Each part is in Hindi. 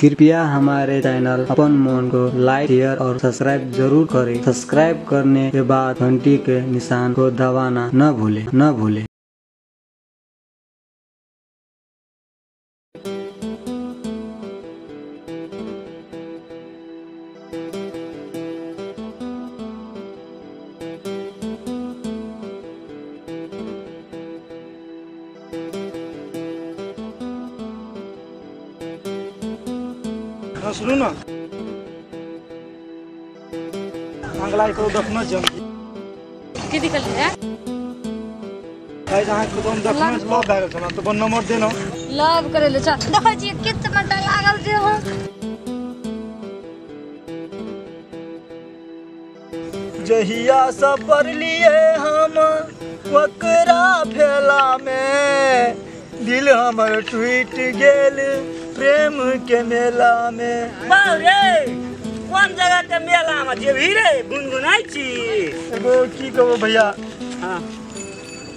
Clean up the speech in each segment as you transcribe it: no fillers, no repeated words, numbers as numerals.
कृपया हमारे चैनल अपन मोन को लाइक शेयर और सब्सक्राइब जरूर करें। सब्सक्राइब करने के बाद घंटी के निशान को दबाना न भूलें। सुनो ना मंगलाई को देखना जल्दी की दिक्कत है भाई जहां को तुम देखना लव बैग छना तो नंबर देना लव करे ले चल देखो जी कितना मटा लागल जे हो जहिया सफर लिए हम वकरा फेला में दिल हमर टूट गेल प्रेम के मेला में। बारे कौन जगह के मेला में जेबी रे गुनगुनाई छी एगो की कहबो भैया। हां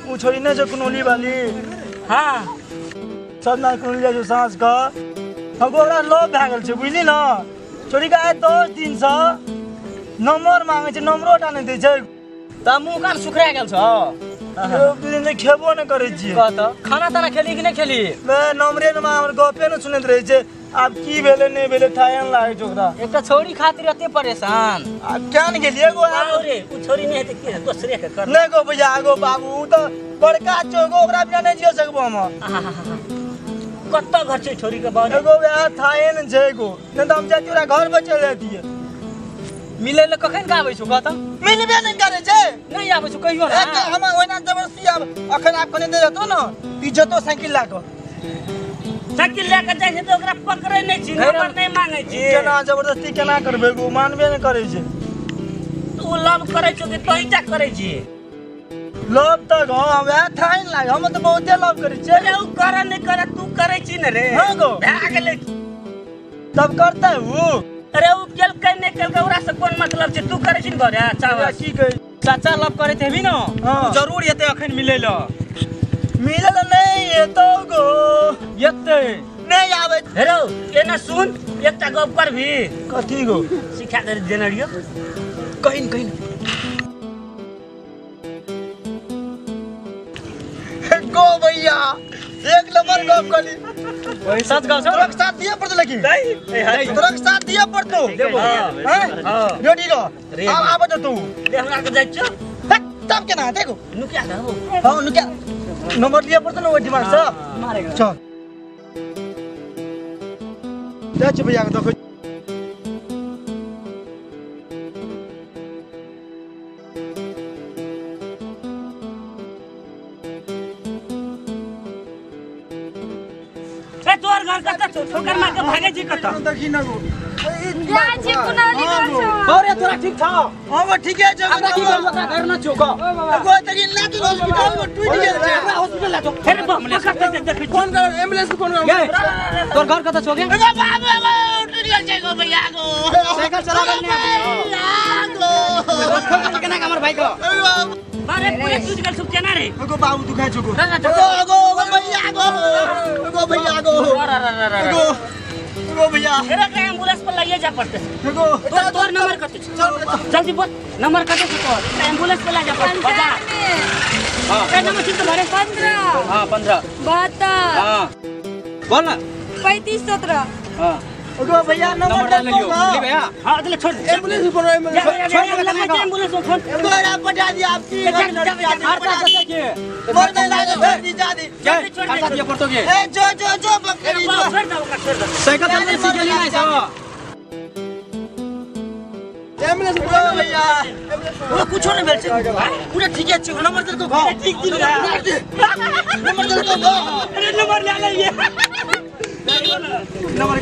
उ छोरी ने जो कुनोली वाली हां सब ना कुनोली जो सांस का हगोरा लो भागल छै बुझली ना। छोरी का 10 दिन से नंबर मांगे छै नंबरो टा नै दै छै त मुंह कान सुखरा गेल छ दिन से खेबो न करे छी कह त खाना ताना खेली कि नै खेली बे नंबरे न हमर गपे न सुनैत रहै छै अब की भेले नै भेले थायन लागे छै ओकरा एकटा छोरी खातिर एते परेशान अब क्या न गेलिए एगो रे उ छोरी नै हेते के दोसरे के कर नै गो भैया एगो बाबू उ त बड़का चोगो ओकरा बिना नै जियो सकबो हम कत्ता घर छै छोरी के बारे एगो वह थायन छै एगो न त हम जा तोरा घर पे चल जातिए मिले ले कखन का आबै छु कह त मिलबे नै करे छै नै आबै छु कहियो ना हम ओना जबरदस्ती अब अखन आप कने दे जतो न इज्जतो साइकिल ला के साइकिल लेके जाय छै त ओकरा पकड़ै नै छी नंबर नै मांगे छी केना जबरदस्ती केना करबे गो मानबे नै करे छै तू लव करै छ कि तोही टा करै छी लव तक हम वह थाइन लागे हम त बहुते लव करे छै अरे उ करे नै करे तू करै छी न रे हां गो भाग गेलै तब करता है अरे उ केल के नै केल के ओरा से कोन मतलब छै तू करै छी न घरे चावा की कहे चाचा लव करे तेभी न जरूर एते अखन मिलै ल मिलल नहीं एतो गो एते नहीं आवे हेरो एना सुन एकटा गप कर भी कथी गो सिखा दे देना रियो कहिन गो भैया एक नंबर गप कली वही सच गप छ तोरक साथ दिए पड़तो लगी नहीं तोरक साथ दिए पड़तो हां रेडी रो अब आबो त तू ले हमरा के जाय छ तब केना देखो नुकिया हो हां नुकिया नंबर लिए पड़तो न ओ दिमाग से मारेगा चल देख भैया के देखो ए तोर घर कत ठोकर मार के भागे जी कत देखी न गो जा छी कुनाली घर छ अरे तोरा ठीक छ हां वो ठीक है जगह की करबो का घर न चोक गो तकी ना तू हॉस्पिटल में टूट गेल छै हमरा हॉस्पिटल ला जो फिर पकड़ के देख फोन कर एम्बुलेंस को फोन कर तोर घर कत छोगे बाबू टूट गेल छै गो भैया गो साइकिल चला गो केना हमर भाई को अरे पूरे टूट गेल सब केना रे गो बाबू तू खाइ छो गो गो भैया गो भैया गो गो भैया तेरा के एम्बुलेंस पर लइए जा पड़ते गो तोर नंबर कते जल्दी बोल नंबर कते छ तोर एम्बुलेंस पे ले जा पड़ते बता हां ए नंबर कितना भरे 15 हां 15 72 हां बोल ना 35 17 हां गो भैया नंबर डाल लियो ले भैया हां चल छोड़ एम्बुलेंस को एम्बुलेंस को फोन गो आप पटा दी आपकी खर्चा कैसे के मर नहीं लागे दी जा दी जल्दी छोड़ खर्चा दिया पड़तो के ए जो बकरी साइकिल चलने सीख ली नहीं सब एम्बुलेंस को भैया वो कुछ नहीं भेल छै पूरा ठीक है नंबर दे दो ठीक दिल नंबर दे दो अरे नंबर ले ले ये नंबर